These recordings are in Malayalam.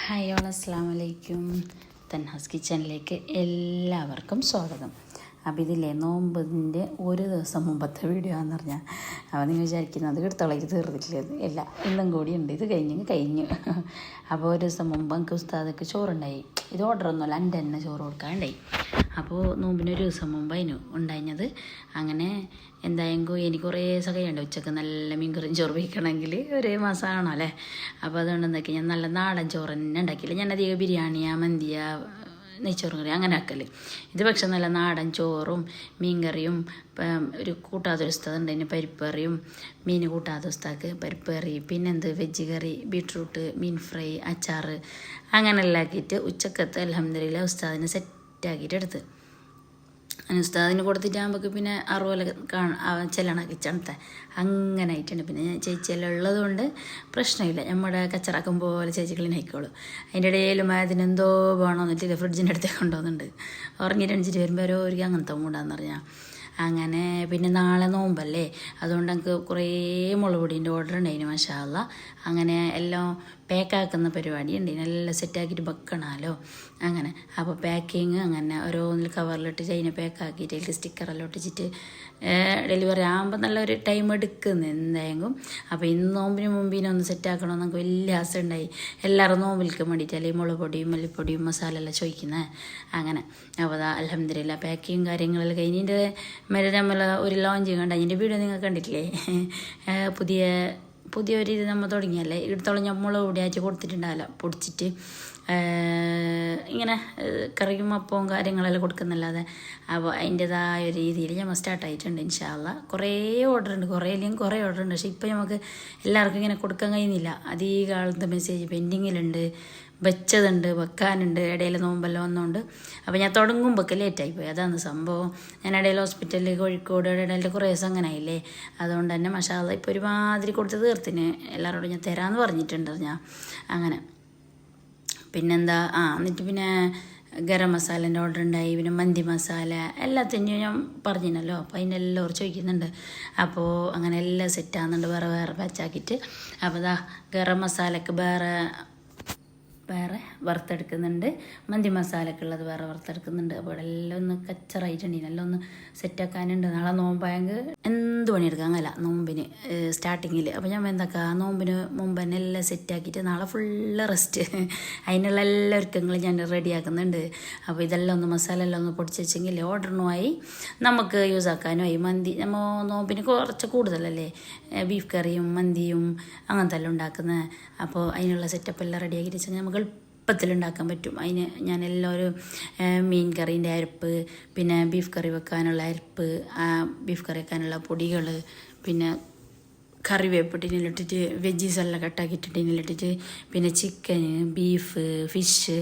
ഹായ് ഓൾ അസ്സലാമു അലൈക്കും. തൻഹാസ് കിച്ചണിലേക്ക് എല്ലാവർക്കും സ്വാഗതം. അപ്പോൾ ഇതില്ലേ നോമ്പിൻ്റെ ഒരു ദിവസം മുമ്പത്തെ വീഡിയോ എന്ന് പറഞ്ഞാൽ അപ്പോൾ നിങ്ങൾ വിചാരിക്കുന്നത് എടുത്തോളേക്ക് തീർന്നിട്ടില്ല. ഇല്ല, ഇന്നും കൂടി ഉണ്ട്. ഇത് കഴിഞ്ഞു. അപ്പോൾ ഒരു ദിവസം മുമ്പ് എനിക്ക് ഉസ്താദക്ക് ചോറുണ്ടായി. ഇത് ഓർഡറൊന്നുമല്ല, എൻ്റെ തന്നെ ചോറ് കൊടുക്കാനുണ്ടായി. അപ്പോൾ നോമ്പിന് ഒരു ദിവസം മുമ്പ് അതിന് ഉണ്ടായിരുന്നത്. അങ്ങനെ എന്തായെങ്കിൽ എനിക്ക് കുറേ സകയുണ്ട്. ഉച്ചക്ക് നല്ല മീൻകറിയും ചോറ് വയ്ക്കണമെങ്കിൽ ഒരു മാസമാണോ അല്ലേ. അപ്പോൾ അതുകൊണ്ട് എന്താക്കി ഞാൻ നല്ല നാടൻ ചോറ് തന്നെ ഉണ്ടാക്കിയില്ല. ഞാൻ അധികം ബിരിയാണിയാ മന്തിയാ നെയ്ച്ചോറും കറി അങ്ങനെ ആക്കല്. ഇത് പക്ഷെ നല്ല നാടൻ ചോറും മീൻകറിയും ഒരു കൂട്ടാത്ത ഉസ്താദുണ്ട്. അതിന് പരിപ്പ് കറിയും മീൻ കൂട്ടാത്ത ഉസ്താക്ക് പരിപ്പ് കറി, പിന്നെന്ത് വെജ് കറി, ബീട്രൂട്ട്, മീൻ ഫ്രൈ, അച്ചാർ അങ്ങനെ എല്ലാം ആക്കിയിട്ട് ഉച്ചക്കത്തെ അൽഹംദുലില്ലാ ഉസ്താദിന് സെറ്റാക്കിയിട്ട് എടുത്ത് ഉസ്താദിന് കൊടുത്തിട്ടാകുമ്പോൾ പിന്നെ അറുപോലെ ചെല്ലണ കിച്ചണത്തെ അങ്ങനെ ആയിട്ടുണ്ട്. പിന്നെ ഞാൻ ചേച്ചിയെല്ലാം ഉള്ളത് കൊണ്ട് പ്രശ്നമില്ല. നമ്മുടെ കച്ചറാക്കും പോലെ ചേച്ചി ക്ലീൻ ആയിക്കോളും. അതിൻ്റെ ഇടയിലും അതിനെന്തോ വേണമെന്നിട്ടില്ല, ഫ്രിഡ്ജിൻ്റെ അടുത്തേക്ക് കൊണ്ടുവന്നുണ്ട്. ഉറങ്ങിയിട്ട് എണിച്ചിട്ട് വരുമ്പോൾ ഓരോരിക്കും അങ്ങനത്തെ മൂടാന്ന് പറഞ്ഞാൽ അങ്ങനെ. പിന്നെ നാളെ നോമ്പല്ലേ, അതുകൊണ്ട് എനിക്ക് കുറേ മുളക് പൊടീൻ്റെ ഓർഡർ ഉണ്ടായിന് മാഷാ അല്ലാ. അങ്ങനെ എല്ലാം പാക്കാക്കുന്ന പരിപാടി ഉണ്ട്. എല്ലാം സെറ്റാക്കിയിട്ട് വെക്കണമല്ലോ അങ്ങനെ. അപ്പോൾ പാക്കിങ് അങ്ങനെ ഓരോന്നിൽ കവറിലിട്ടിട്ട് അതിനെ പാക്കാക്കിയിട്ട് അതിലേക്ക് സ്റ്റിക്കറെല്ലാം ഒട്ടിച്ചിട്ട് ഡെലിവറി ആകുമ്പോൾ നല്ലൊരു ടൈം എടുക്കുന്നു എന്തായെങ്കിലും. അപ്പോൾ ഇന്ന് നോമ്പിന് മുമ്പിനൊന്ന് സെറ്റാക്കണമെന്ന് നമുക്ക് വലിയ ആശ ഉണ്ടായി. എല്ലാവരും നോമ്പിലേക്ക് വേണ്ടിയിട്ട് അല്ലെങ്കിൽ മുളക് പൊടിയും മല്ലിപ്പൊടിയും മസാല എല്ലാം ചോദിക്കുന്നത് അങ്ങനെ. അപ്പോൾ അതാ അൽഹംദുലില്ലാ പാക്കിങ് കാര്യങ്ങളെല്ലാം കഴിഞ്ഞിട്ട് മേലെ നമ്മൾ ഒരു ലോഞ്ച് കണ്ട അതിൻ്റെ വീഡിയോ നിങ്ങൾ കണ്ടിട്ടില്ലേ. പുതിയൊരു ഇത് നമ്മൾ തുടങ്ങിയല്ലേ. ഇടത്തോളം ഞാൻ മുളക് പൊടി അയച്ച് കൊടുത്തിട്ടുണ്ടാവില്ല, പൊടിച്ചിട്ട് ഇങ്ങനെ കറിയും അപ്പവും കാര്യങ്ങളെല്ലാം കൊടുക്കുന്നല്ലാതെ. അപ്പോൾ അതിൻ്റെതായ ഒരു രീതിയിൽ നമ്മൾ സ്റ്റാർട്ടായിട്ടുണ്ട് ഇൻഷാ അല്ലാ. കുറേ ഓർഡർ ഉണ്ട്, കുറേ ഓർഡർ ഉണ്ട്. പക്ഷേ ഇപ്പോൾ നമുക്ക് എല്ലാവർക്കും ഇങ്ങനെ കൊടുക്കാൻ കഴിയുന്നില്ല. അധികം ആളത്തെ മെസ്സേജ് പെൻഡിങ്ങിലുണ്ട്, വെച്ചതുണ്ട്, വെക്കാനുണ്ട്. ഇടയിൽ നോമ്പെല്ലാം വന്നുകൊണ്ട് അപ്പോൾ ഞാൻ തുടങ്ങുമ്പോൾ ലേറ്റായിപ്പോയി. അതാണ് സംഭവം. ഞാൻ ഇടയിൽ ഹോസ്പിറ്റലിൽ കോഴിക്കോട് ഇടയിൽ കുറേ ദിവസം അങ്ങനെ ആയില്ലേ. അതുകൊണ്ട് തന്നെ മാഷാ അല്ലാ ഇപ്പോൾ ഒരുമാതിരി കൊടുത്ത് തീർത്തിന്. എല്ലാവരോടും ഞാൻ തരാമെന്ന് പറഞ്ഞിട്ടുണ്ട് ഞാൻ അങ്ങനെ. പിന്നെന്താ എന്നിട്ട് പിന്നെ ഗരം മസാലേൻ്റെ ഓർഡർ ഉണ്ടായി. പിന്നെ മന്തി മസാല എല്ലാത്തിനും ഞാൻ പറഞ്ഞിരുന്നല്ലോ. അപ്പോൾ അതിനെല്ലാം ചോദിക്കുന്നുണ്ട്. അപ്പോൾ അങ്ങനെ എല്ലാം സെറ്റാകുന്നുണ്ട്, വേറെ ബാച്ചാക്കിയിട്ട്. അപ്പോൾ ഗരം മസാലക്ക് വേറെ വറുത്തെടുക്കുന്നുണ്ട്, മന്തി മസാലക്കുള്ളത് വേറെ വറുത്തെടുക്കുന്നുണ്ട്. അപ്പോൾ എല്ലാം ഒന്ന് കച്ചറായിട്ടുണ്ടെങ്കിൽ എല്ലാം ഒന്ന് സെറ്റാക്കാനുണ്ട്. നാളെ നോമ്പായെങ്കിൽ എന്ത് പണിയെടുക്കാൻ അങ്ങല്ല നോമ്പിന് സ്റ്റാർട്ടിങ്ങിൽ. അപ്പോൾ ഞാൻ എന്താക്കുക, നോമ്പിന് മുമ്പ് തന്നെ എല്ലാം സെറ്റാക്കിയിട്ട് നാളെ ഫുള്ള് റെസ്റ്റ്. അതിനുള്ള എല്ലാ ഒരുക്കങ്ങളും ഞാൻ റെഡിയാക്കുന്നുണ്ട്. അപ്പോൾ ഇതെല്ലാം ഒന്ന് മസാല എല്ലാം ഒന്ന് പൊടിച്ച് വെച്ചെങ്കിൽ ഓർഡറിനുമായി നമുക്ക് യൂസ് ആക്കാനുമായി. മന്തി നമ്മൾ നോമ്പിന് കുറച്ച് കൂടുതലല്ലേ ബീഫ് കറിയും മന്തിയും അങ്ങനത്തെ എല്ലാം ഉണ്ടാക്കുന്നത്. അപ്പോൾ അതിനുള്ള സെറ്റപ്പ് എല്ലാം റെഡിയാക്കിയിട്ട് വെച്ചാൽ നമുക്ക് എളുപ്പത്തിലുണ്ടാക്കാൻ പറ്റും. അതിന് ഞാൻ എല്ലാവരും മീൻ കറീൻ്റെ അരപ്പ്, പിന്നെ ബീഫ് കറി വെക്കാനുള്ള അരപ്പ്, ബീഫ് കറി വെക്കാനുള്ള പൊടികൾ, പിന്നെ കറിവേപ്പിട്ടിനിലിട്ടിട്ട് വെജീസെല്ലാം കട്ടാക്കിയിട്ടിട്ടിനിലിട്ടിട്ട് പിന്നെ ചിക്കന്, ബീഫ്, ഫിഷ്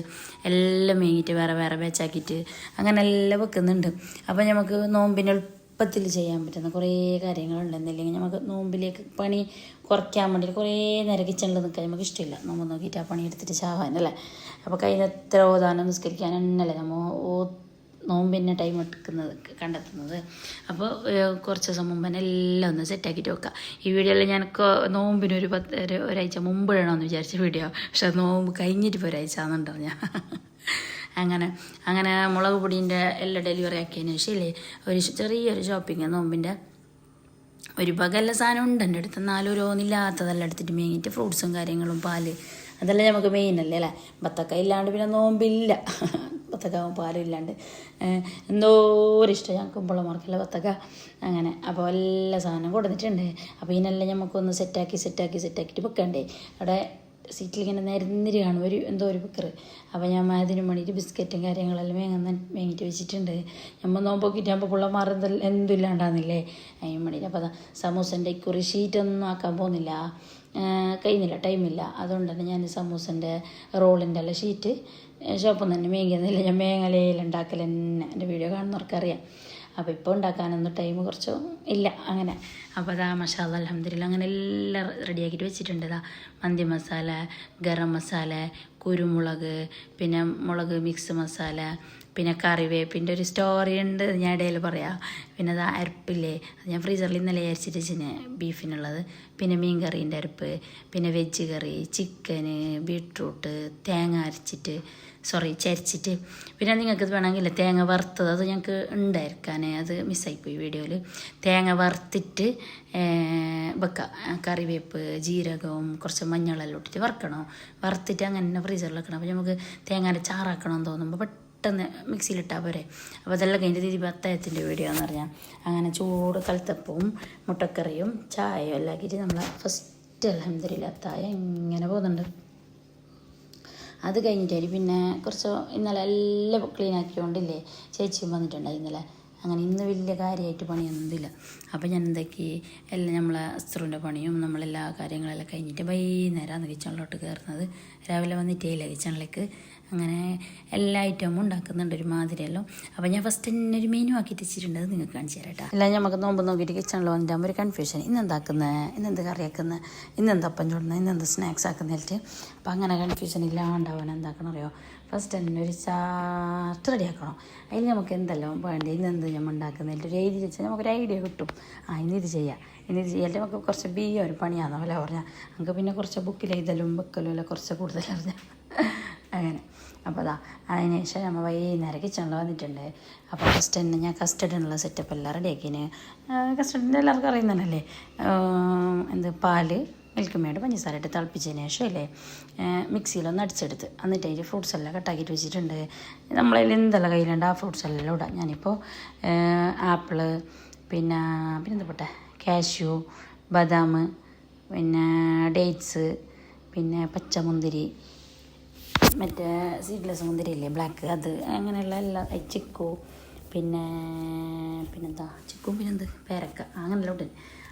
എല്ലാം മേങ്ങിയിട്ട് വേറെ ബാച്ചാക്കിയിട്ട് അങ്ങനെ എല്ലാം വെക്കുന്നുണ്ട്. അപ്പോൾ നമുക്ക് നോമ്പിന് എളുപ്പത്തിൽ ചെയ്യാൻ പറ്റുന്ന കുറേ കാര്യങ്ങളുണ്ടെന്നില്ലെങ്കിൽ നമുക്ക് നോമ്പിലേക്ക് പണി കുറയ്ക്കാൻ വേണ്ടിയിട്ട് കുറേ നേരം കിച്ചണിൽ നിൽക്കാൻ നമുക്ക് ഇഷ്ടമില്ല. നോമ്പ് നോക്കിയിട്ട് ആ പണി എടുത്തിട്ട് ചാവാനല്ലേ. അപ്പോൾ എത്ര ഓതാനും നിസ്കരിക്കാൻ തന്നെയല്ലേ നമ്മൾ നോമ്പിൻ്റെ ടൈം കണ്ടെത്തുന്നത്. അപ്പോൾ കുറച്ച് ദിവസം മുമ്പ് തന്നെ എല്ലാം ഒന്ന് സെറ്റാക്കിയിട്ട് വെക്കുക. ഈ വീഡിയോയിൽ ഞാൻ നോമ്പിന് ഒരാഴ്ച മുമ്പ് ഇടണമെന്ന് വിചാരിച്ച വീഡിയോ, പക്ഷെ നോമ്പ് കഴിഞ്ഞിട്ട് ഇപ്പോൾ ഒരാഴ്ച ആണെന്നുണ്ടോ ഞാൻ അങ്ങനെ മുളക് പൊടീൻ്റെ എല്ലാം ഡെലിവറി ആക്കിയതിന് ശേഷമില്ലേ ഒരു ചെറിയൊരു ഷോപ്പിങ് നോമ്പിൻ്റെ ഒരു പകല്ല സാധനം ഉണ്ട് എൻ്റെ അടുത്ത്. 4 രൂപയൊന്നുമില്ലാത്തതെല്ലാം എടുത്തിട്ട് മേങ്ങിയിട്ട് ഫ്രൂട്ട്സും കാര്യങ്ങളും പാല് അതെല്ലാം നമുക്ക് മെയിൻ അല്ലേ അല്ലേ. ബത്തക്ക ഇല്ലാണ്ട് പിന്നെ നോമ്പില്ല. ബത്തക്കാവും പാലും ഇല്ലാണ്ട് എന്തോരിഷ്ടം ഞങ്ങൾക്ക് കുമ്പളമാർക്കല്ല ബത്തക്ക അങ്ങനെ. അപ്പോൾ എല്ലാ സാധനം കൊടുത്തിട്ടുണ്ട്. അപ്പോൾ ഇതിനെല്ലാം നമുക്കൊന്ന് സെറ്റാക്കിയിട്ട് വെക്കണ്ടേ. അവിടെ സീറ്റിൽ ഇങ്ങനെ നിരന്നിരി കാണും ഒരു പിക്കറ്. അപ്പോൾ ഞാൻ അതിന് വേണ്ടിയിട്ട് ബിസ്ക്കറ്റും കാര്യങ്ങളെല്ലാം മേങ്ങിയിട്ട് വെച്ചിട്ടുണ്ട്. നമ്മൾ നോമ്പോക്കിയിട്ടാകുമ്പോൾ പിള്ളമാർ എന്തില്ലാണ്ടാകുന്നില്ലേ അതിന് വേണ്ടിയിട്ട്. അപ്പോൾ സമൂസൻ്റെ ഇക്കുറി ഷീറ്റൊന്നും ആക്കാൻ പോകുന്നില്ല, കഴിയുന്നില്ല, ടൈമില്ല. അതുകൊണ്ട് തന്നെ ഞാൻ സമൂസൻ്റെ റോളിൻ്റെ എല്ലാം ഷീറ്റ് ഷോപ്പിൽ നിന്ന് തന്നെ മേങ്ങിക്കുന്നില്ല. ഞാൻ മേങ്ങലയിലുണ്ടാക്കൽ തന്നെ എൻ്റെ വീഡിയോ കാണുന്നവർക്കറിയാം. അപ്പോൾ ഇപ്പോൾ ഉണ്ടാക്കാനൊന്നും ടൈം കുറച്ച് ഇല്ല അങ്ങനെ. അപ്പോൾ മാഷാ അല്ലാ അൽഹംദുലില്ലാ അങ്ങനെ എല്ലാം റെഡിയാക്കിയിട്ട് വെച്ചിട്ടുണ്ട്. മന്തി മസാല, ഗരം മസാല, കുരുമുളക്, പിന്നെ മുളക് മിക്സ് മസാല, പിന്നെ കറിവേപ്പിൻ്റെ ഒരു സ്റ്റോറി ഉണ്ട്, ഞാൻ ഇടയിൽ പറയാം. പിന്നെ അത് അരപ്പില്ലേ, അത് ഞാൻ ഫ്രീസറിൽ ഇന്നലെ അരിച്ചിട്ട് വെച്ചിന് ബീഫിനുള്ളത്. പിന്നെ മീൻ കറീൻ്റെ അരപ്പ്, പിന്നെ വെജ് കറി, ചിക്കന്, ബീട്രൂട്ട്, തേങ്ങ അരച്ചിട്ട് ചരിച്ചിട്ട്. പിന്നെ നിങ്ങൾക്ക് വേണമെങ്കിൽ തേങ്ങ വറുത്തത്, അത് ഞങ്ങൾക്ക് ഉണ്ടായിരിക്കാൻ അത് മിസ്സായിപ്പോയി വീഡിയോയിൽ. തേങ്ങ വറുത്തിട്ട് വെക്കുക, കറിവേപ്പ്, ജീരകവും കുറച്ച് മഞ്ഞളെല്ലാം ഇട്ടിട്ട് വറുത്തിട്ട് അങ്ങനെ ഫ്രീസറിൽ വെക്കണം. അപ്പോൾ നമുക്ക് തേങ്ങാൻ്റെ ചാറാക്കണമെന്ന് തോന്നുമ്പോൾ പെട്ടെന്ന് മിക്സിയിലിട്ടാൽ പോരെ. അപ്പോൾ അതെല്ലാം കഴിഞ്ഞിട്ട് തിരിച്ച് അത്താഴത്തിൻ്റെ വീഡിയോ എന്ന് പറഞ്ഞാൽ അങ്ങനെ ചൂട് കലത്തപ്പവും മുട്ടക്കറിയും ചായയും എല്ലാം ആക്കിയിട്ട് നമ്മൾ ഫസ്റ്റ് അൽഹംദുലില്ലാ അത്താഴം ഇങ്ങനെ പോകുന്നുണ്ട്. അത് കഴിഞ്ഞിട്ട് പിന്നെ കുറച്ച് ഇന്നലെ എല്ലാം ക്ലീൻ ആക്കിയോണ്ടില്ലേ ചേച്ചിയും വന്നിട്ടുണ്ടായി ഇന്നലെ. അങ്ങനെ ഇന്ന് വലിയ കാര്യമായിട്ട് പണിയൊന്നുമില്ല. അപ്പോൾ ഞാൻ എന്താക്കി, എല്ലാം നമ്മളെ അസ്ത്രുവിൻ്റെ പണിയും നമ്മളെല്ലാ കാര്യങ്ങളെല്ലാം കഴിഞ്ഞിട്ട് വൈകുന്നേരമാണ് കിച്ചണിലോട്ട് കയറുന്നത്. രാവിലെ വന്നിട്ടേയില്ല കിച്ചണിലേക്ക്. അങ്ങനെ എല്ലാ ഐറ്റവും ഉണ്ടാക്കുന്നുണ്ട് ഒരു മാതിരിയല്ലോ. അപ്പോൾ ഞാൻ ഫസ്റ്റ് തന്നെ ഒരു മെനു ആക്കിയിട്ട് വെച്ചിട്ടുണ്ട്, അത് നിങ്ങൾക്ക് കാണിച്ചു തരാം കേട്ടോ. എല്ലാം നമുക്ക് നോമ്പ് നോക്കിയിട്ട് കിച്ചണിൽ വന്നിട്ടാകുമ്പോൾ ഒരു കൺഫ്യൂഷൻ, ഇന്നെന്താക്കുന്നത്, ഇന്നെന്ത് കറിയാക്കുന്നത്, ഇന്നെന്ത് അപ്പം ചൂടുന്നത്, ഇന്നെന്ത് സ്നാക്സ് ആക്കുന്നതിട്ട്. അപ്പോൾ അങ്ങനെ കൺഫ്യൂഷൻ ഇല്ലാണ്ടാവാൻ എന്താക്കണം അറിയോ, ഫസ്റ്റ് തന്നെ ഒരു ചാർട്ട് റെഡിയാക്കണം. അതിൽ നമുക്ക് എന്തെല്ലാം വേണ്ടത്, ഇന്നെന്ത് നമ്മൾ ഉണ്ടാക്കുന്നതിൽ ഒരു എഴുതി വെച്ചാൽ നമുക്കൊരു ഐഡിയ കിട്ടും. ഇന്നിത് ചെയ്യാം, ഇന്നിത് ചെയ്യാം. നമുക്ക് കുറച്ച് ഒരു പണിയാണെന്നോ അല്ല പറഞ്ഞാൽ, നമുക്ക് പിന്നെ കുറച്ച് ബുക്കിൽ എഴുതലും വെക്കലും അല്ല കുറച്ച് കൂടുതൽ അറിഞ്ഞാൽ അങ്ങനെ. അപ്പോൾ അതിന് ശേഷം നമ്മൾ വൈകുന്നേരം കിച്ചണിൽ വന്നിട്ടുണ്ട്. അപ്പോൾ ഫസ്റ്റ് തന്നെ ഞാൻ കസ്റ്റഡിനുള്ള സെറ്റപ്പ് എല്ലാം റെഡിയാക്കിന്. കസ്റ്റഡിൻ്റെ എല്ലാവർക്കും അറിയുന്നതല്ലേ, പാല്, മിൽക്ക് മേഡ്, പഞ്ചസാര ഇട്ട് തിളപ്പിച്ചതിന് ശേഷം അല്ലേ മിക്സിയിലൊന്ന് അടിച്ചെടുത്ത് എന്നിട്ട് അതിൽ ഫ്രൂട്ട്സ് എല്ലാം കട്ടാക്കിയിട്ട് വെച്ചിട്ടുണ്ട്. നമ്മളതിൽ എന്തെല്ലാം കയ്യിലുണ്ട് ആ ഫ്രൂട്ട്സ് എല്ലാം ഇടാം. ഞാനിപ്പോൾ ആപ്പിള്, പിന്നെന്താ പോട്ടെ, കാഷ്യൂ, ബദാം, പിന്നെ ഡേറ്റ്സ്, പിന്നെ പച്ചമുന്തിരി, മറ്റേ സീഡ്ലെസ് മുന്തിരി ഇല്ലേ ബ്ലാക്ക്, അത് അങ്ങനെയുള്ള എല്ലാ, ചിക്കു, പിന്നെന്താ പിന്നെന്ത് പേരക്ക, അങ്ങനെല്ലാം ഇട്ട്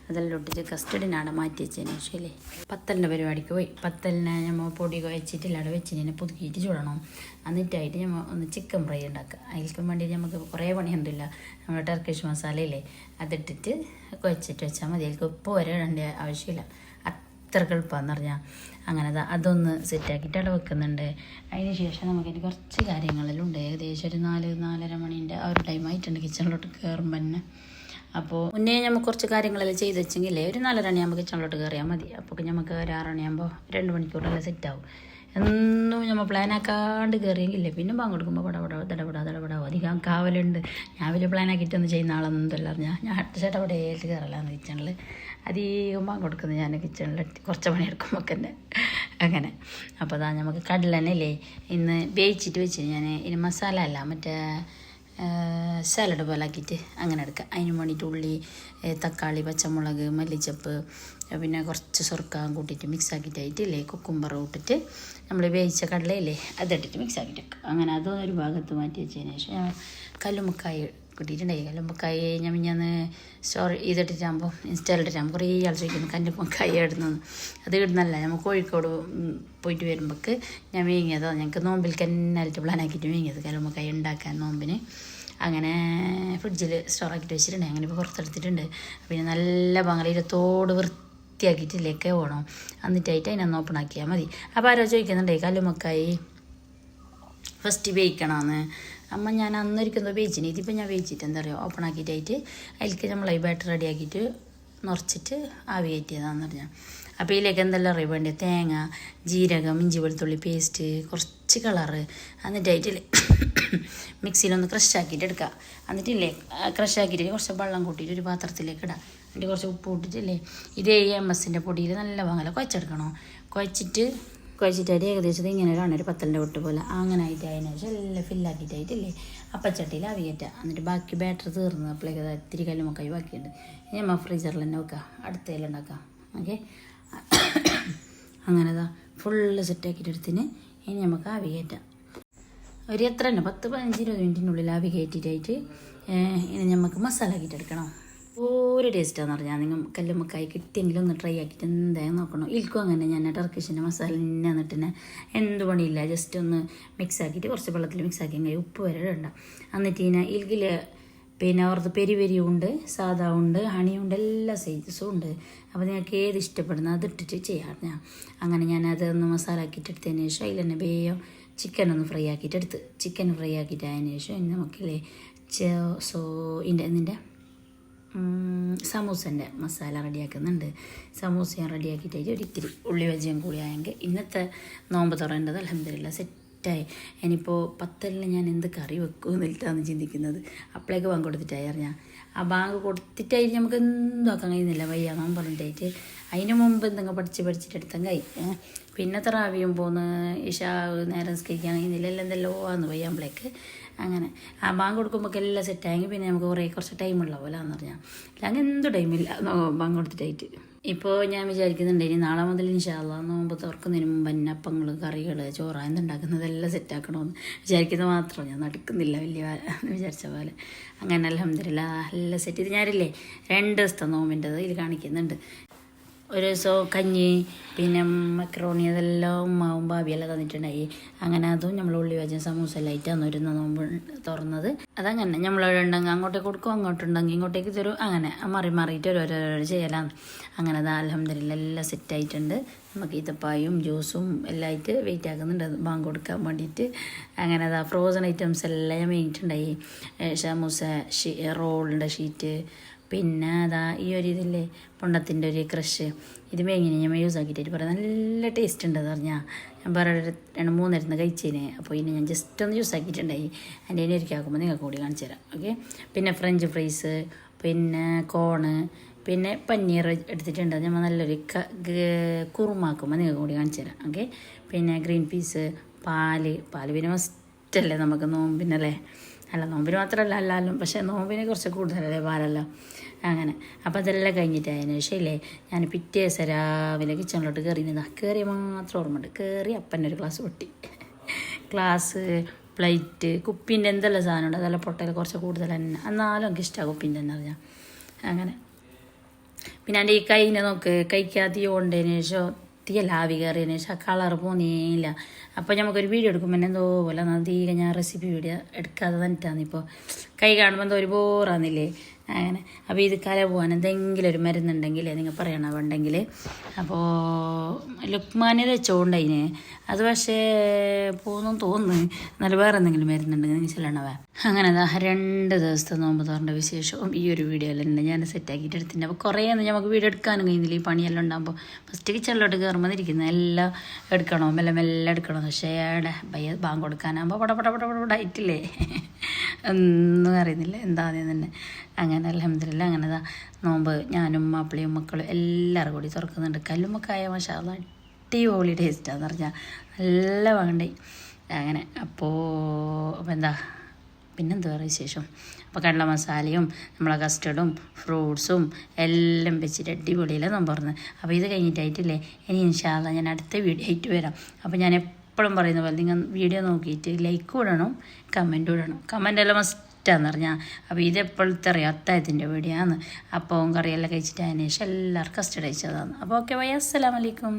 അതെല്ലാം ഇട്ടിട്ട് കസ്റ്റഡിനാണ് മാറ്റി വെച്ചതിന് ശേഷം അല്ലേ പത്തലിൻ്റെ പരിപാടിക്ക് പോയി. പത്തലിനെ നമ്മൾ പൊടി കുഴച്ചിട്ടില്ല, അവിടെ വെച്ചിട്ട് പുതുക്കിയിട്ട് ചൂടണം. എന്നിട്ടായിട്ട് നമ്മൾ ഒന്ന് ചിക്കൻ ഫ്രൈ ഉണ്ടാക്കുക. അതിൽക്കും വേണ്ടി നമുക്ക് കുറേ പണിയൊന്നുമില്ല. നമ്മുടെ ടർക്കിഷ് മസാലയില്ലേ അതിട്ടിട്ട് കുഴച്ചിട്ട് വെച്ചാൽ മതി. അതിൽക്ക് ഉപ്പ് വരെ ഇടേണ്ട ആവശ്യമില്ല, അത്ര എളുപ്പമാണെന്ന് പറഞ്ഞാൽ. അങ്ങനെ അതൊന്ന് സെറ്റാക്കിയിട്ട് അവിടെ വെക്കുന്നുണ്ട്. അതിന് ശേഷം നമുക്കിനി കുറച്ച് കാര്യങ്ങളെല്ലാം ഉണ്ട്. ഏകദേശം ഒരു 4-4:30 മണീൻ്റെ ആ ഒരു ടൈം ആയിട്ടുണ്ട് കിച്ചണിലോട്ട് കയറുമ്പോൾ തന്നെ. അപ്പോൾ മുന്നേ നമുക്ക് കുറച്ച് കാര്യങ്ങളെല്ലാം ചെയ്ത് വെച്ചെങ്കിലേ ഒരു 4:30 മണിയാകുമ്പോൾ കിച്ചണിലോട്ട് കയറിയാൽ മതി. അപ്പോൾ നമുക്ക് ഒരു 6 മണിയാകുമ്പോൾ 2 മണിക്കൂറെല്ലാം സെറ്റാവും. എന്നും നമ്മൾ പ്ലാനാക്കാണ്ട് കയറിയെങ്കിലേ പിന്നെ പങ്കെടുക്കുമ്പോൾ തടപടാവും. അധികം കാവലുണ്ട്. ഞാൻ വലിയ പ്ലാനാക്കിയിട്ടൊന്നും ചെയ്യുന്ന ആളൊന്നുമല്ല. ഞാൻ ചേട്ടാ അവിടെ ഏറ്റ് കയറലാന്ന് കിച്ചണിൽ അധികം പങ്കെടുക്കുന്നത്. ഞാൻ കിച്ചണിൽ കുറച്ച് പണിയെടുക്കുമ്പോൾ തന്നെ അങ്ങനെ. അപ്പോൾ നമുക്ക് കടലല്ലേ ഇന്ന് വേവിച്ചിട്ട് വെച്ച് ഞാൻ ഇനി മസാല അല്ല മറ്റേ സാലഡ് പോലെ ആക്കിയിട്ട് അങ്ങനെ എടുക്കുക. അതിന് വേണ്ടിയിട്ട് ഉള്ളി, തക്കാളി, പച്ചമുളക്, മല്ലിച്ചപ്പ്, പിന്നെ കുറച്ച് സുർക്ക കൂട്ടിയിട്ട് മിക്സ് ആക്കിയിട്ടായിട്ടില്ലേ കുക്കുംബർ ഇട്ടിട്ട് നമ്മൾ വേവിച്ച കടലയില്ലേ അതിട്ടിട്ട് മിക്സ് ആക്കിയിട്ട് വെക്കുക. അങ്ങനെ അതും ഒരു ഭാഗത്ത് മാറ്റി വെച്ചതിന് ശേഷം കല്ലുമ്മക്കായ കിട്ടിയിട്ടുണ്ടായി. കല്ലുമ്മക്കായ ഞാൻ സ്റ്റോറി ചെയ്തിട്ടിട്ടാകുമ്പോൾ ഇൻസ്റ്റാളിട്ടിട്ടാകുമ്പോൾ കുറേ ആൾ ചോദിക്കുന്നു കല്ലുമ്മക്കായ ഇടുന്നത്. അത് ഇടുന്നല്ല, നമ്മൾ കോഴിക്കോട് പോയിട്ട് വരുമ്പോൾക്ക് ഞാൻ വീങ്ങിയതോ ഞങ്ങൾക്ക് നോമ്പിൽ കന്നാലിട്ട് പ്ലാനാക്കിയിട്ട് വീങ്ങിയത് കല്ലുമ്മക്കായ ഉണ്ടാക്കാൻ നോമ്പിന്. അങ്ങനെ ഫ്രിഡ്ജിൽ സ്റ്റോർ ആക്കിയിട്ട് വെച്ചിട്ടുണ്ട്. അങ്ങനെ ഇപ്പോൾ പുറത്തെടുത്തിട്ടുണ്ട്. പിന്നെ നല്ല പങ്കലത്തോട് വൃത്തിയാക്കിയിട്ടില്ലേക്ക് പോകണം. എന്നിട്ടായിട്ട് അതിനൊന്ന് ഓപ്പൺ ആക്കിയാൽ മതി. അപ്പോൾ ആരോ ചോദിക്കുന്നുണ്ടേ കല്ലുമ്മക്കായി ഫസ്റ്റ് വേവിക്കണമെന്ന്. അമ്മ ഞാൻ അന്നൊരിക്കുന്നത് വേവിച്ചിന്, ഇതിപ്പോൾ ഞാൻ വേവിച്ചിട്ട് എന്താ പറയുക ഓപ്പൺ ആക്കിയിട്ടായിട്ട് അതിലേക്ക് നമ്മൾ ഈ ബാറ്റർ റെഡി ആക്കിയിട്ട് നിറച്ചിട്ട് ആവി കയറ്റിയതാണെന്ന് പറഞ്ഞാൽ. അപ്പോൾ ഇതിലേക്ക് എന്തെല്ലാം അറിയാൻ വേണ്ടത്, തേങ്ങ, ജീരകം, ഇഞ്ചി വെളുത്തുള്ളി പേസ്റ്റ്, കുറച്ച് കളറ്, എന്നിട്ടായിട്ടില്ലേ മിക്സിയിലൊന്ന് ക്രഷ് ആക്കിയിട്ട് എടുക്കുക. എന്നിട്ടില്ലേ ക്രഷ് ആക്കിയിട്ട് കുറച്ച് വെള്ളം കൂട്ടിയിട്ട് ഒരു പാത്രത്തിലേക്ക് ഇടാം. എന്നിട്ട് കുറച്ച് ഉപ്പ് ഇട്ടിട്ടില്ലേ ഇതേ MS-ൻ്റെ പൊടിയിൽ നല്ല വാങ്ങല കുഴച്ചെടുക്കണം. കുഴച്ചിട്ടായിട്ട് ഏകദേശം ഇങ്ങനെ കാണും ഒരു പത്തലിൻ്റെ ഒട്ട് പോലെ. അങ്ങനെ ആയിട്ട് അതിന് ശേഷം എല്ലാം ഫില്ലാക്കിയിട്ടായിട്ടില്ലേ അപ്പച്ചട്ടിയിൽ ആവി കയറ്റുക. എന്നിട്ട് ബാക്കി ബാറ്റർ തീർന്ന് അപ്പോഴേക്ക് ഇത്തിരി കല്ലുമ്മക്കായി ബാക്കിയുണ്ട്. ഇനി നമ്മൾ ഫ്രീസറിൽ തന്നെ വെക്കുക, അടുത്തതിൽ ഉണ്ടാക്കാം. ഓക്കെ, അങ്ങനെ ഫുള്ള് സെറ്റാക്കിയിട്ട് എടുത്തിന് ഇനി നമുക്ക് ആവി കയറ്റാം. ഒരു എത്ര തന്നെ 10-15-20 മിനിറ്റിനുള്ളിൽ ആവി കയറ്റിയിട്ടായിട്ട് ഇനി നമുക്ക് മസാല ആക്കിയിട്ടെടുക്കണം. ഒരു ടേസ്റ്റാന്ന് പറഞ്ഞാൽ നിങ്ങൾ കല്ലുമ്മക്കായി കിട്ടിയെങ്കിലും ഒന്ന് ട്രൈ ആക്കിയിട്ട് എന്തായാലും നോക്കണം. ഇൽക്കും അങ്ങനെ ഞാൻ ടർക്കിഷിൻ്റെ മസാല തന്നെ എന്നിട്ട് എന്ത് പണിയില്ല, ജസ്റ്റ് ഒന്ന് മിക്സ് ആക്കിയിട്ട് കുറച്ച് വെള്ളത്തിൽ മിക്സ് ആക്കി കഴിഞ്ഞാൽ ഉപ്പ് വരെ ഇടണ്ട. എന്നിട്ട് ഇതിൽ പിന്നെ അവർക്ക് പെരിയും ഉണ്ട്, സാധാ ഉണ്ട്, ഹണിയുണ്ട്, എല്ലാ സൈസസും ഉണ്ട്. അപ്പോൾ നിങ്ങൾക്ക് ഏത് ഇഷ്ടപ്പെടുന്ന അതിട്ടിട്ട് ചെയ്യാം. അങ്ങനെ ഞാനതൊന്ന് മസാല ആക്കിയിട്ട് എടുത്തതിന് ശേഷം അതിൽ തന്നെ വേഗം ചിക്കനൊന്ന് ഫ്രൈ ആക്കിയിട്ട് എടുത്ത് ചിക്കൻ ഫ്രൈ ആക്കിയിട്ട് അതിന് ശേഷം ഇനി നമുക്കില്ലേ ഇതിൻ്റെ സമൂസൻ്റെ മസാല റെഡിയാക്കുന്നുണ്ട്. സമൂസ ഞാൻ റെഡിയാക്കിയിട്ട് ഒരിത്തിരി ഉള്ളി വജിയും കൂടി ആയെങ്കിൽ ഇന്നത്തെ നോമ്പ് തുറേണ്ടത് അൽഹംദുലില്ലാ സെറ്റായി. ഇനിയിപ്പോൾ 10 ഞാൻ എന്ത് കറി വെക്കുമെന്നിട്ടാണ് ചിന്തിക്കുന്നത്. അപ്പോഴേക്ക് ബാങ്ക് കൊടുത്തിട്ടായി അറിഞ്ഞാൽ ആ ബാങ്ക് കൊടുത്തിട്ടായിട്ട് നമുക്ക് എന്തും ആക്കാൻ കഴിയുന്നില്ല വയ്യാന്ന് പറഞ്ഞിട്ടായിട്ട്. അതിന് മുമ്പ് എന്തെങ്കിലും പഠിച്ചിട്ട് എടുത്തെങ്കിൽ പിന്നെ തറാവിയും പോന്ന് ഇഷാ നേരം സ്കരിക്കാൻ കഴിയുന്നില്ല എന്തെല്ലോ ആന്ന് വയ്യാമ്പളേക്ക്. അങ്ങനെ ആ ബാങ്ക് കൊടുക്കുമ്പോൾ എല്ലാം സെറ്റായെങ്കിൽ പിന്നെ നമുക്ക് കുറച്ച് ടൈമുള്ള പോലെ എന്ന് പറഞ്ഞാൽ അല്ലെങ്കിൽ എന്ത് ടൈമില്ല ബാങ്ക് കൊടുത്തിട്ടായിട്ട്. ഇപ്പോൾ ഞാൻ വിചാരിക്കുന്നുണ്ട് ഇനി നാളെ മുതൽ ഇൻഷാ അല്ലാഹ് നോമ്പ് തുറക്കുന്നതിന് മുമ്പ് അന്നപ്പങ്ങൾ കറികൾ ചോറ എന്തുണ്ടാക്കുന്നതെല്ലാം സെറ്റാക്കണമെന്ന് വിചാരിക്കുന്നത് മാത്രം ഞാൻ നടക്കുന്നില്ല വലിയ വിചാരിച്ച പോലെ. അങ്ങനെ അൽഹംദുലില്ലാ എല്ലാം സെറ്റ് ചെയ്ത് ഞാനില്ലേ 2 ദിവസത്തെ നോമ്പിൻ്റെത് ഇതിൽ കാണിക്കുന്നുണ്ട്. ഒരു ദിവസം കഞ്ഞി പിന്നെ മക്രോണി അതെല്ലാം ഉമ്മാവും ഭാവിയെല്ലാം തന്നിട്ടുണ്ടായി. അങ്ങനെ അതും നമ്മൾ ഉള്ളി വെച്ച സമൂസ എല്ലാം ആയിട്ടാണ് ഒരു നോമ്പ് തുറന്നത്. അതങ്ങനെ നമ്മളവിടെ ഉണ്ടെങ്കിൽ അങ്ങോട്ടേക്ക് കൊടുക്കും, അങ്ങോട്ടുണ്ടെങ്കിൽ ഇങ്ങോട്ടേക്ക് തരും. അങ്ങനെ മാറിയിട്ട് ഓരോരോ ചെയ്യലാണ്. അങ്ങനെ അത് അൽഹംദുലില്ലാ എല്ലാം സെറ്റായിട്ടുണ്ട്. നമുക്ക് ഈത്തപ്പായും ജ്യൂസും എല്ലാം ആയിട്ട് വെയിറ്റ് ആക്കുന്നുണ്ട് ബാങ്ക് കൊടുക്കാൻ വേണ്ടിയിട്ട്. അങ്ങനെ അതാ ഫ്രോസൺ ഐറ്റംസ് എല്ലാം ഞാൻ മേങ്ങിയിട്ടുണ്ടായി. സമൂസ റോളിൻ്റെ ഷീറ്റ് പിന്നെ അതാ ഈ ഒരു ഇതില്ലേ പൊണ്ടത്തിൻ്റെ ഒരു ക്രഷ് ഇത് മേങ്ങിനെ ഞാൻ യൂസ് ആക്കിയിട്ട് പറയാം നല്ല ടേസ്റ്റ് ഉണ്ട് എന്ന് പറഞ്ഞാൽ ഞാൻ വേറെ 2-3 നേരത്തിന് കഴിച്ചതിന്. അപ്പോൾ ഇനി ഞാൻ ജസ്റ്റ് ഒന്ന് യൂസ് ആക്കിയിട്ടുണ്ടായി. എൻ്റെ ഇനി ഒരിക്കലാക്കുമ്പോൾ നിങ്ങൾക്ക് കൂടി കാണിച്ചു തരാം. ഓക്കെ. പിന്നെ ഫ്രഞ്ച് ഫ്രൈസ് പിന്നെ കോണ് പിന്നെ പനീർ എടുത്തിട്ടുണ്ട്. നമ്മൾ നല്ലൊരു കുറുമാക്കുമ്പോൾ നിങ്ങൾക്ക് കൂടി കാണിച്ചു തരാം. ഓക്കെ. പിന്നെ ഗ്രീൻ പീസ് പാല് പിന്നെ മസ്റ്റല്ലേ നമുക്ക് നോമ്പിനല്ലേ. അല്ല നോമ്പിന് മാത്രമല്ല എല്ലാവരും പക്ഷേ നോമ്പിന് കുറച്ച് കൂടുതലല്ലേ പാലെല്ലാം. അങ്ങനെ അപ്പോൾ അതെല്ലാം കഴിഞ്ഞിട്ട് അതിന് ശേഷം ഇല്ലേ ഞാൻ പിറ്റേ ദിവസം രാവിലെ കിച്ചണിലോട്ട് കയറി മാത്രം ഓർമ്മയുണ്ട്. കയറി അപ്പൻ്റെ ഒരു ഗ്ലാസ് പൊട്ടി. ഗ്ലാസ് പ്ലേറ്റ് കുപ്പീൻ്റെ എന്തെല്ലാം സാധനമുണ്ട് അതെല്ലാം പൊട്ടൽ കുറച്ച് കൂടുതൽ തന്നെ. എന്നാലും എനിക്ക് ഇഷ്ടമാണ് കുപ്പീൻ്റെ തന്നെ അറിയാം. അങ്ങനെ പിന്നെ എൻ്റെ ഈ കൈനെ നോക്ക് കൈക്കകത്ത് കൊണ്ടതിന് ശേഷം തീയല്ല ആവി കയറിയതിന് ശേഷം ആ കളർ പോന്നില്ല. അപ്പോൾ നമുക്കൊരു വീഡിയോ എടുക്കുമ്പോൾ എന്തോ പോലെ തീരെ ഞാൻ റെസിപ്പി വീഡിയോ എടുക്കാതെ തന്നിട്ടാണ്. ഇപ്പോൾ കൈ കാണുമ്പോൾ എന്തോ ഒരു ബോറാന്നില്ലേ. അങ്ങനെ അപ്പോൾ ഇത് കല പോകാൻ എന്തെങ്കിലും ഒരു മരുന്നുണ്ടെങ്കിൽ നിങ്ങൾ പറയണമെന്നുണ്ടെങ്കിൽ. അപ്പോൾ ലുക്മാനെ വെച്ചോണ്ടതിന് അത് പക്ഷേ പോകുന്നു തോന്നുന്നു. എന്നാലും വേറെ എന്തെങ്കിലും മരുന്നുണ്ടെങ്കിൽ നിങ്ങൾ ചെല്ലണവേ. അങ്ങനെ 2 ദിവസത്തെ നോമ്പ് തുറന്ന വിശേഷവും ഈ ഒരു വീഡിയോയിലുണ്ട് ഞാൻ സെറ്റാക്കിയിട്ട് എടുത്തിട്ടുണ്ട്. അപ്പോൾ കുറേ ഒന്നും നമുക്ക് വീഡിയോ എടുക്കാനും കഴിയുന്നില്ല ഈ പണിയെല്ലാം ഉണ്ടാകുമ്പോൾ. ഫസ്റ്റ് കിച്ചണിലോട്ട് കയറുമ്പോൾ ഇരിക്കുന്നത് എല്ലാം എടുക്കണോ മെല്ലെ എടുക്കണോ. പക്ഷേ ബാങ്ക് കൊടുക്കാനാകുമ്പോൾ പടപടായിട്ടില്ലേ ഒന്നും അറിയുന്നില്ല എന്താണെന്ന് തന്നെ. അങ്ങനെ അൽഹംദുലില്ലാ അങ്ങനെ നോമ്പ് ഞാനും മാപ്പിളയും മക്കളും എല്ലാവരും കൂടി തുറക്കുന്നുണ്ട്. കല്ലുമ്മക്കായ മാഷാ അല്ലാഹ് അടിപൊളി ടേസ്റ്റാന്ന് പറഞ്ഞാൽ നല്ല വേണ്ടേ. അങ്ങനെ അപ്പോൾ എന്താ പിന്നെന്താ പറയുക വിശേഷം. അപ്പോൾ കടല മസാലയും നമ്മളെ കസ്റ്റർഡും ഫ്രൂട്ട്സും എല്ലാം വെച്ചിട്ട് അടിപൊളിയില്ല നോമ്പ് തുറന്ന്. അപ്പോൾ ഇത് കഴിഞ്ഞിട്ടായിട്ടില്ലേ ഇനി ഇൻഷാ അല്ലാഹ് ഞാൻ അടുത്ത വീഡിയോ ആയിട്ട് വരാം. അപ്പോൾ ഞാൻ എപ്പോഴും പറയുന്ന പോലെ നിങ്ങൾ വീഡിയോ നോക്കിയിട്ട് ലൈക്കും ഇടണം കമൻറ്റും ഇടണം. കമൻറ്റെല്ലാം മസ്റ്റാന്ന് പറഞ്ഞാൽ. അപ്പോൾ ഇത് എപ്പോഴത്തെ അറിയാം അത്താഴത്തിൻ്റെ വീഡിയോ ആണ്. അപ്പോൾ കറിയെല്ലാം കഴിച്ചിട്ട് അതിന് ശേഷം എല്ലാവർക്കും കസ്റ്റർഡ് അയച്ചതാണ്. അപ്പോൾ ഓക്കെ ബൈ അസ്സലാമു അലൈക്കും.